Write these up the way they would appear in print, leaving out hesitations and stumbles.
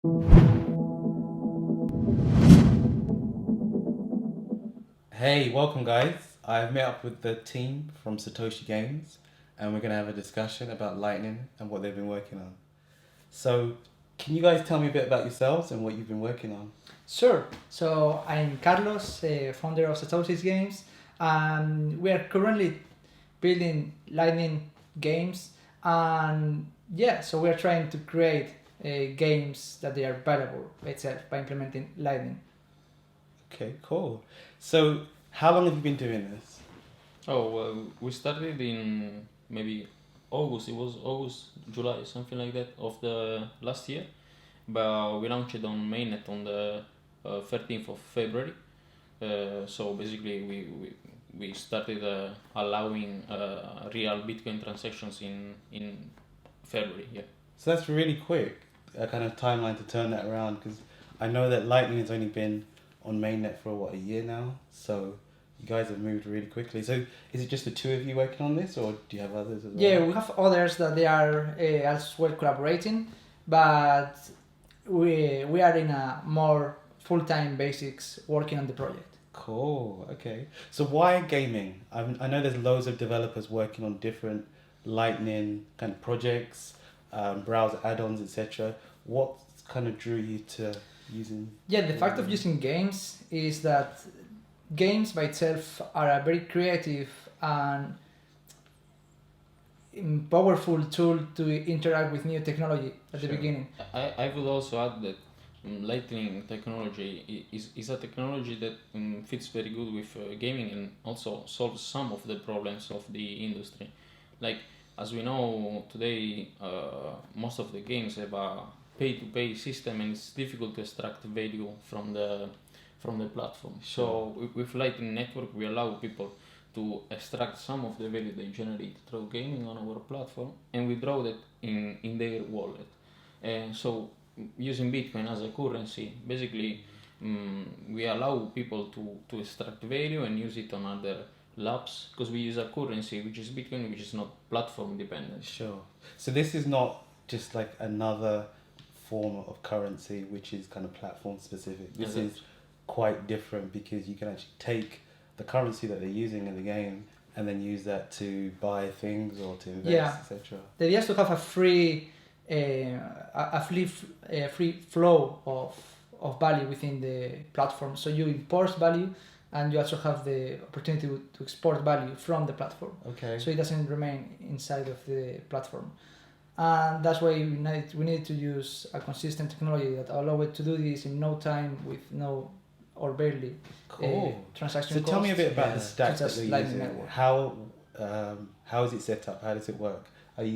Hey, welcome guys. I've met up with the team from Satoshi Games and we're going to have a discussion about Lightning and what they've been working on. So, can you guys tell me a bit about yourselves and what you've been working on? Sure. So I'm Carlos, founder of Satoshi's Games, and we are currently building Lightning games. And yeah, so we are trying to create games that they are valuable by itself by implementing Lightning. Okay, cool. So, how long have you been doing this? Oh, well, we started in maybe August. It was August, July, something like that of the last year. But we launched on mainnet on the 13th of February. So basically, we started allowing real Bitcoin transactions in February. Yeah. So, that's really quick, a kind of timeline to turn that around because I know that Lightning has only been on mainnet for what, a year now? So, you guys have moved really quickly. So, is it just the two of you working on this or do you have others as well? Yeah, we have others that they are as well collaborating, but we are in a more full-time basics working on the project. Cool. Okay. So why gaming? I know there's loads of developers working on different Lightning kind of projects, browser add-ons, etc. What kind of drew you to using? Yeah, the fact of using games is that games by itself are a very creative and powerful tool to interact with new technology at the Sure. beginning. I would also add that Lightning technology is a technology that fits very good with gaming and also solves some of the problems of the industry. Like, as we know today, most of the games have a pay-to-pay system and it's difficult to extract value from the platform. Sure. So with Lightning Network, we allow people to extract some of the value they generate through gaming on our platform and withdraw that in their wallet. And so using Bitcoin as a currency, basically we allow people to extract value and use it on other labs because we use a currency which is Bitcoin, which is not platform dependent. Sure. So this is not just like another form of currency which is kind of platform specific. This Yes, is quite different because you can actually take the currency that they're using in the game and then use that to buy things or to invest, Yeah. etc. The idea is to have a free flow of value within the platform. So you import value, and you also have the opportunity to export value from the platform. Okay. So it doesn't remain inside of the platform. And that's why we need to use a consistent technology that allow it to do this in no time with no or barely Cool. transaction So costs. tell me a bit about the Such stack that as you're Lightning using. Network. How is it set up? How does it work?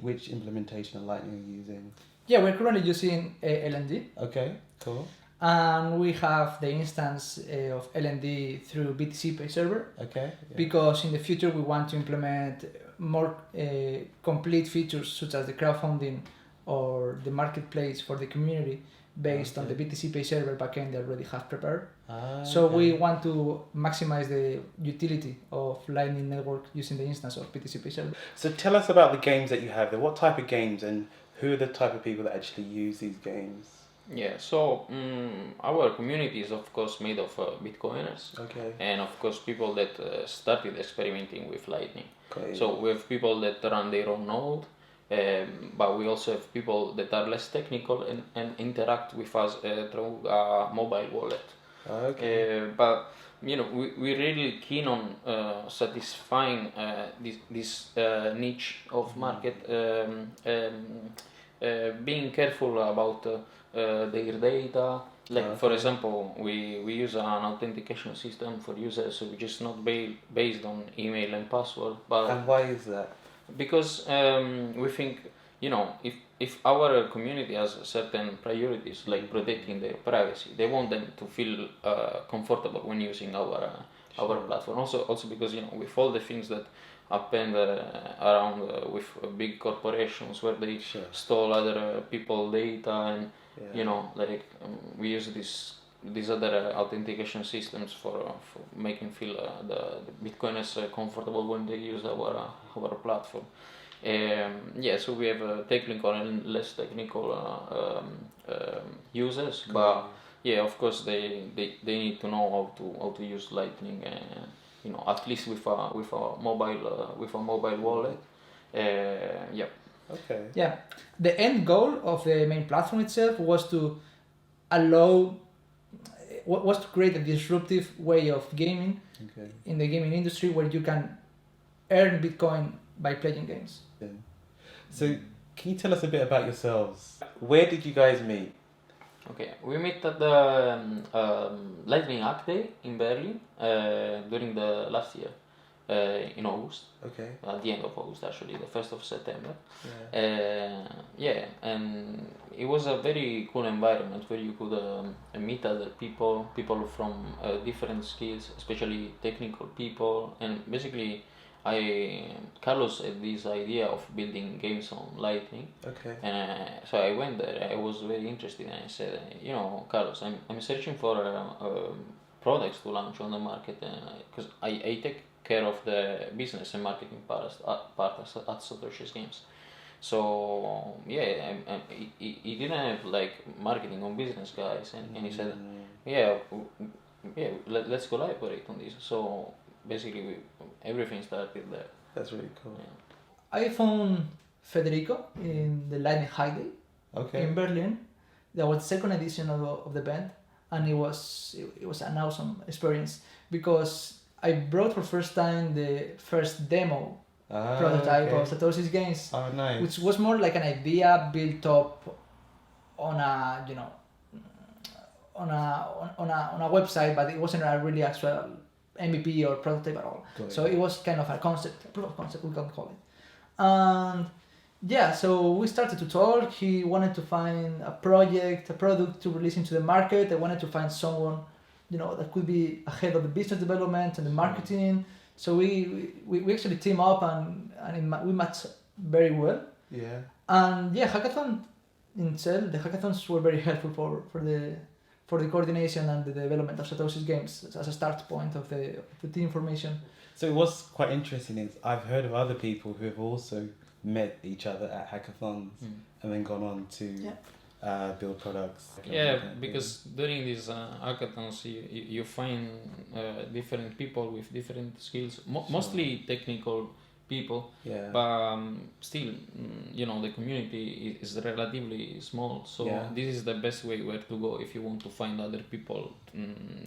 Which implementation of Lightning are you using? Yeah, we're currently using LND, Okay, cool. and we have the instance of LND through BTC Pay Server Okay. Yeah. because in the future we want to implement more complete features such as the crowdfunding or the marketplace for the community based on the Okay. BTC Pay Server backend they already have prepared. Ah, So we okay. want to maximize the utility of Lightning Network using the instance of BTC Pay Server. So tell us about the games that you have there. What type of games and who are the type of people that actually use these games? Yeah, so our community is of course made of Bitcoiners Okay. and of course people that started experimenting with Lightning. Great. So we have people that run their own node, but we also have people that are less technical and interact with us through a mobile wallet. Okay. But you know, we're really keen on satisfying this niche of market, being careful about their data. Like for Okay. example, we use an authentication system for users which is not based on email and password, but And why is that? because we think, you know, if our community has certain priorities like protecting their privacy, they want them to feel comfortable when using our platform. Also because, you know, with all the things that happen around with big corporations where they Sure. stole other people data and Yeah. you know, like we use these other authentication systems for making feel the Bitcoiners comfortable when they use our platform. Yeah, so we have technical and less technical users, but yeah, of course they need to know how to use Lightning, at least with a mobile wallet. Yeah. Okay. Yeah, the end goal of the main platform itself was to allow was to create a disruptive way of gaming Okay. in the gaming industry where you can earn Bitcoin by playing games. Yeah. So, can you tell us a bit about yourselves? Where did you guys meet? Okay, we met at the Lightning Hack Day in Berlin during the last year, in August, Okay. at the end of August actually, the 1st of September. Yeah. Yeah, and it was a very cool environment where you could meet other people from different skills, especially technical people, and basically Carlos had this idea of building games on Lightning. Okay. And so I went there. I was very interested, and I said, Carlos, I'm searching for products to launch on the market, because I take care of the business and marketing part at Satoshi's Games. So yeah, he didn't have like marketing or business guys, and he said, yeah, let's collaborate on this. So basically, everything started there. That's really cool. Yeah. I found Federico in the Lightning Hack Day Okay. in Berlin. That was the second edition of the event, and it was an awesome experience because I brought for first time the first demo prototype of Satoshi's Games, Oh, nice. which was more like an idea built up on a on a website, but it wasn't a really actual MVP or prototype at all. Got it. So it was kind of a concept, a proof of concept, we can call it. And yeah, so we started to talk. He wanted to find a product to release into the market. I wanted to find someone, that could be ahead of the business development and the marketing. So we actually team up and we matched very well. Yeah. And yeah, hackathon itself, the hackathons were very helpful for the coordination and the development of Satoshi's Games as a start point of the team formation. So what's quite interesting is I've heard of other people who have also met each other at hackathons and then gone on to build products. Yeah, because during these hackathons, you find different people with different skills, mostly technical people, Yeah. but still, the community is relatively small. So this is the best way where to go if you want to find other people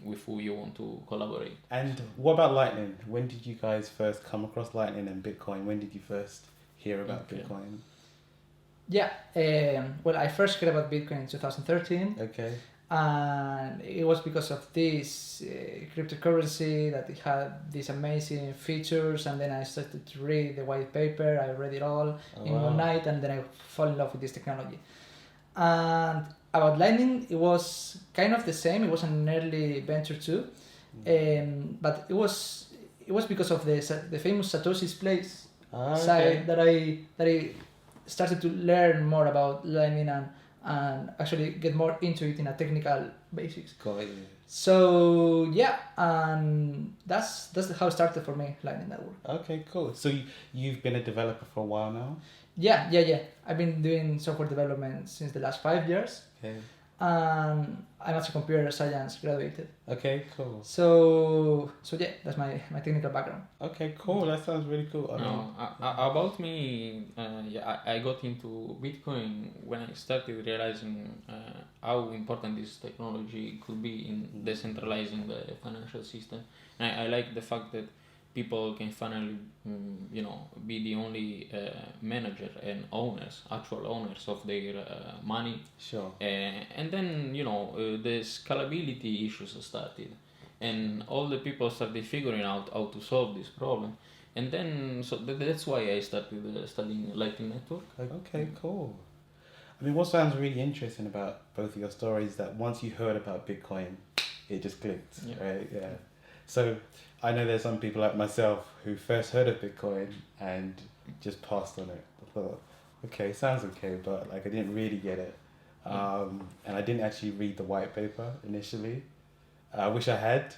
with who you want to collaborate. And what about Lightning? When did you guys first come across Lightning and Bitcoin? When did you first hear about Bitcoin? Yeah, well, I first heard about Bitcoin in 2013. Okay. And it was because of this cryptocurrency that it had these amazing features, and then I started to read the white paper. I read it all in one night, and then I fell in love with this technology. And about Lightning, it was kind of the same. It was an early venture too, but it was because of the famous Satoshi's Place site that I started to learn more about Lightning and actually get more into it in a technical basis. Got it. So yeah, and that's how it started for me, Lightning Network. Okay, cool. So you've been a developer for a while now? Yeah. I've been doing software development since the last 5 years. Okay. And I'm also computer science graduated. Okay, cool. So yeah, that's my technical background. Okay, cool. That sounds really cool. About me, I got into Bitcoin when I started realizing how important this technology could be in decentralizing the financial system. And I like the fact that people can finally, be the only manager and actual owners of their money. Sure. And then, the scalability issues started. And all the people started figuring out how to solve this problem. And then, so that's why I started studying Lightning Network. Okay, cool. I mean, what sounds really interesting about both of your stories is that once you heard about Bitcoin, it just clicked, right? Yeah. So I know there's some people like myself who first heard of Bitcoin and just passed on it. I thought, okay, sounds okay, but like I didn't really get it. And I didn't actually read the white paper initially. I wish I had,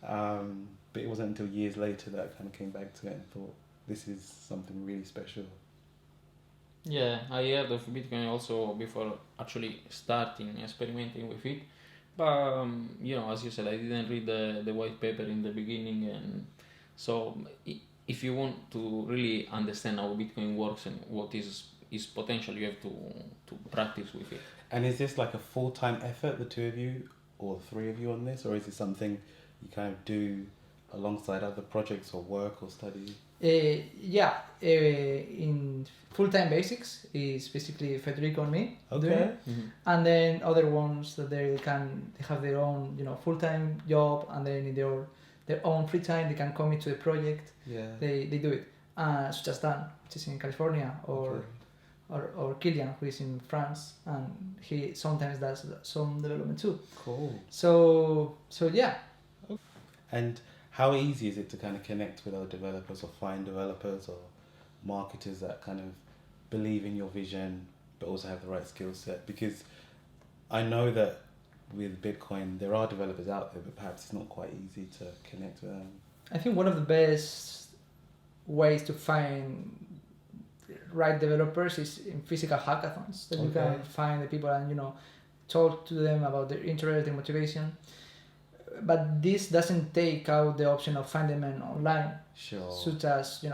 but it wasn't until years later that I kind of came back to it and thought, this is something really special. Yeah, I heard of Bitcoin also before actually starting experimenting with it. But as you said, I didn't read the white paper in the beginning, and so if you want to really understand how Bitcoin works and what is potential, you have to practice with it. And is this like a full-time effort, the two of you or the three of you on this, or is it something you kind of do alongside other projects or work or study? Yeah, in full-time basics is basically Federico and me doing Okay. it. And then other ones that they have their own full-time job, and then in their own free time they can commit to the project. Yeah. They do it. Such as Dan, which is in California, or Kilian, who is in France, and he sometimes does some development too. Cool. So yeah. And how easy is it to kind of connect with other developers or find developers or marketers that kind of believe in your vision but also have the right skill set? Because I know that with Bitcoin there are developers out there, but perhaps it's not quite easy to connect with them. I think one of the best ways to find right developers is in physical hackathons, that you can find the people and talk to them about their interest and motivation. But this doesn't take out the option of finding them online, Sure. such as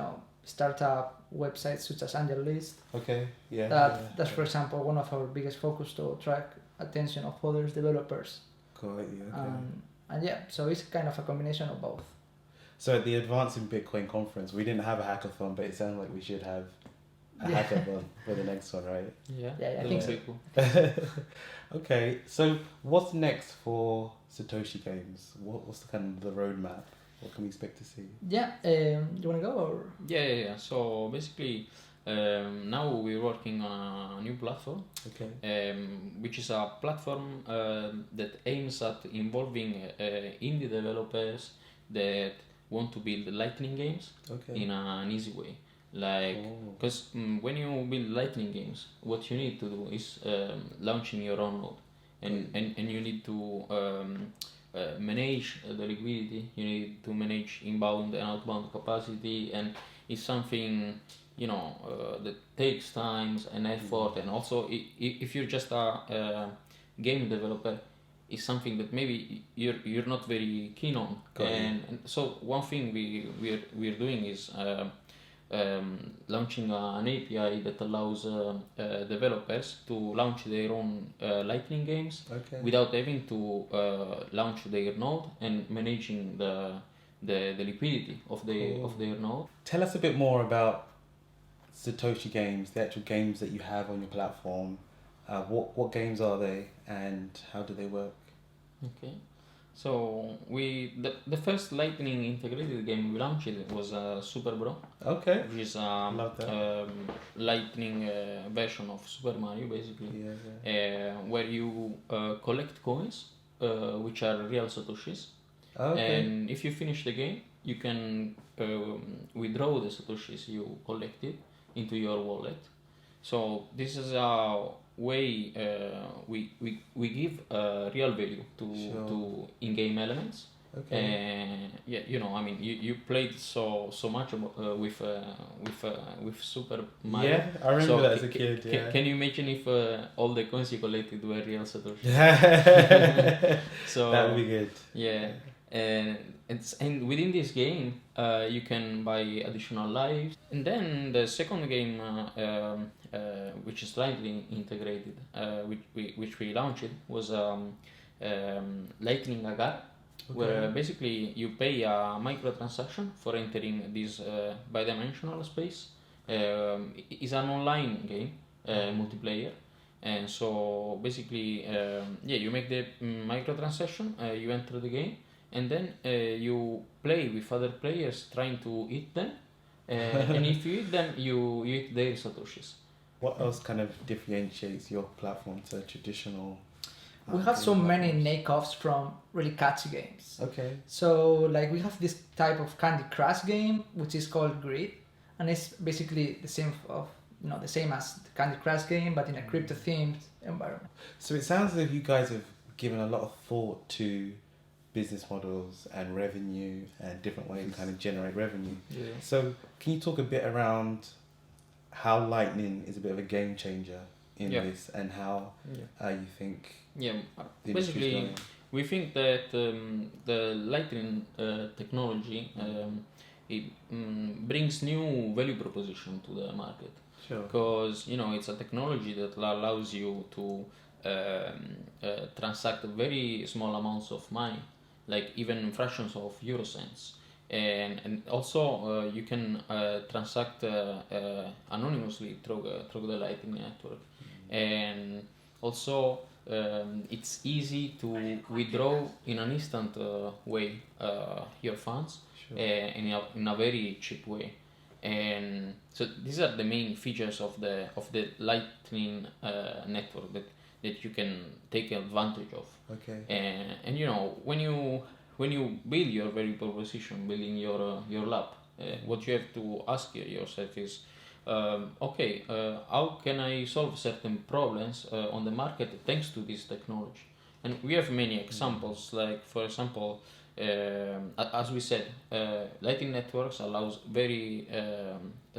startup websites such as AngelList. Okay. Yeah. That's for example one of our biggest focus to attract attention of other developers. Got you. Okay. And yeah, so it's kind of a combination of both. So at the Advancing Bitcoin conference, we didn't have a hackathon, but it sounds like we should have a hackathon for the next one, right? Yeah, Yeah, I that think looks so. pretty cool. Okay, so what's next for Satoshi Games? What's the kind of the roadmap? What can we expect to see? Yeah, you want to go or? Yeah. So basically, now we're working on a new platform, Okay. which is a platform that aims at involving indie developers that want to build Lightning games Okay. in an easy way. Like, because when you build Lightning games, what you need to do is launching your own node, and you need to manage the liquidity. You need to manage inbound and outbound capacity, and it's something that takes time and effort. And also, if you're just a game developer, it's something that maybe you're not very keen on. And so one thing we're doing is launching an API that allows developers to launch their own Lightning games without having to launch their node and managing the liquidity of their node. Tell us a bit more about Satoshi Games, the actual games that you have on your platform. What games are they and how do they work? Okay. So the first Lightning integrated game we launched was Super Bro. Okay. Which is Love that. Lightning version of Super Mario, basically. Yeah. Where you collect coins, which are real Satoshis. Okay. And if you finish the game, you can withdraw the Satoshis you collected into your wallet. So this is a way we give real value to in-game elements. Okay. You played so much with Super Mario. Yeah, I remember that as a kid. Can you imagine if all the coins you collected were real Satoshis? So that would be good. Yeah, and within this game, you can buy additional lives. And then the second game, which is slightly integrated, which we launched, was Lightning Agar, where basically you pay a microtransaction for entering this bidimensional space. It's an online game, multiplayer. And so basically, you make the microtransaction, you enter the game, and then you play with other players trying to eat them. And if you eat them, you eat their Satoshis. What else kind of differentiates your platform to traditional? We have so many knockoffs from really catchy games. Okay. So like we have this type of Candy Crush game, which is called Grid, and it's basically the same as the Candy Crush game, but in a crypto themed environment. So it sounds as if you guys have given a lot of thought to business models and revenue and different ways to kind of generate revenue. Yeah. So can you talk a bit around how Lightning is a bit of a game changer in Yeah. this, and how you think Yeah, the industry's basically, going. we think that the Lightning technology it brings new value proposition to the market, Sure. because it's a technology that allows you to transact very small amounts of money, like even fractions of euro cents, and also you can transact anonymously through the Lightning network, and also it's easy to withdraw in an instant way your funds Sure. in a very cheap way. And so these are the main features of the Lightning network that you can take advantage of. Okay. And when you build your value proposition, building your lab, what you have to ask yourself is, how can I solve certain problems on the market thanks to this technology? And we have many examples, like for example, as we said, Lightning networks allows very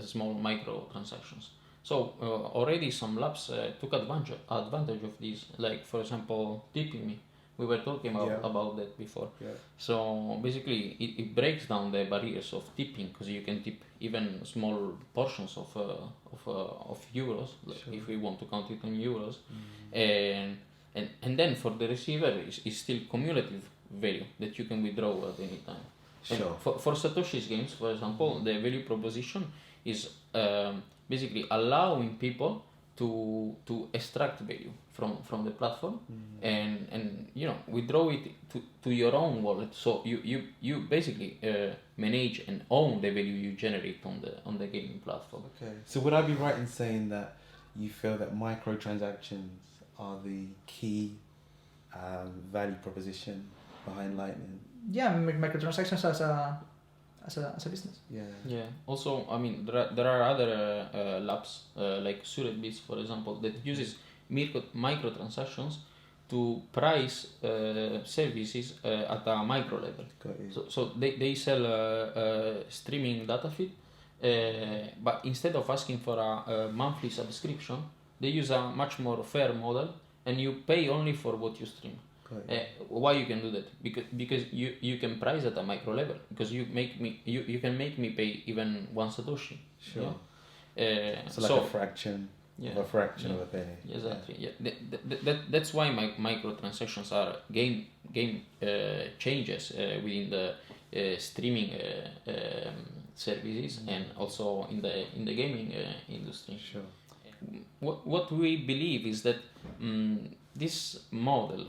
small micro transactions. So already some labs took advantage of this, like for example, tipping me. We were talking about that before. Yeah. So basically, it breaks down the barriers of tipping, because you can tip even small portions of euros, like Sure. if we want to count it in euros, and then for the receiver is still cumulative value that you can withdraw at any time. And Sure. for Satoshi's games, for example, the value proposition is basically allowing people to extract value from the platform, and withdraw it to your own wallet. So you basically manage and own the value you generate on the gaming platform. Okay. So would I be right in saying that you feel that microtransactions are the key value proposition behind Lightning? Yeah, microtransactions as a business. Yeah. Yeah. Also, I mean, there are other labs like Suretbits, for example, that uses microtransactions to price services at a micro level. Got you. So they sell a streaming data feed, but instead of asking for a monthly subscription, they use a much more fair model, and you pay only for what you stream. Got you. Why you can do that? Because you can price at a micro level, because you can make me pay even one Satoshi. Sure. Yeah? So like a fraction yeah, of a fraction of a penny. Exactly. Yeah. That's why microtransactions are game changes within the streaming services, and also in the gaming industry. Sure. What we believe is that this model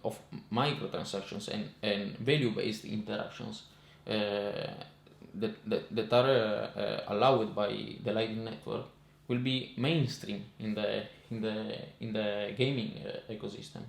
of microtransactions and value-based interactions that are allowed by the Lightning network will be mainstream in the gaming ecosystem.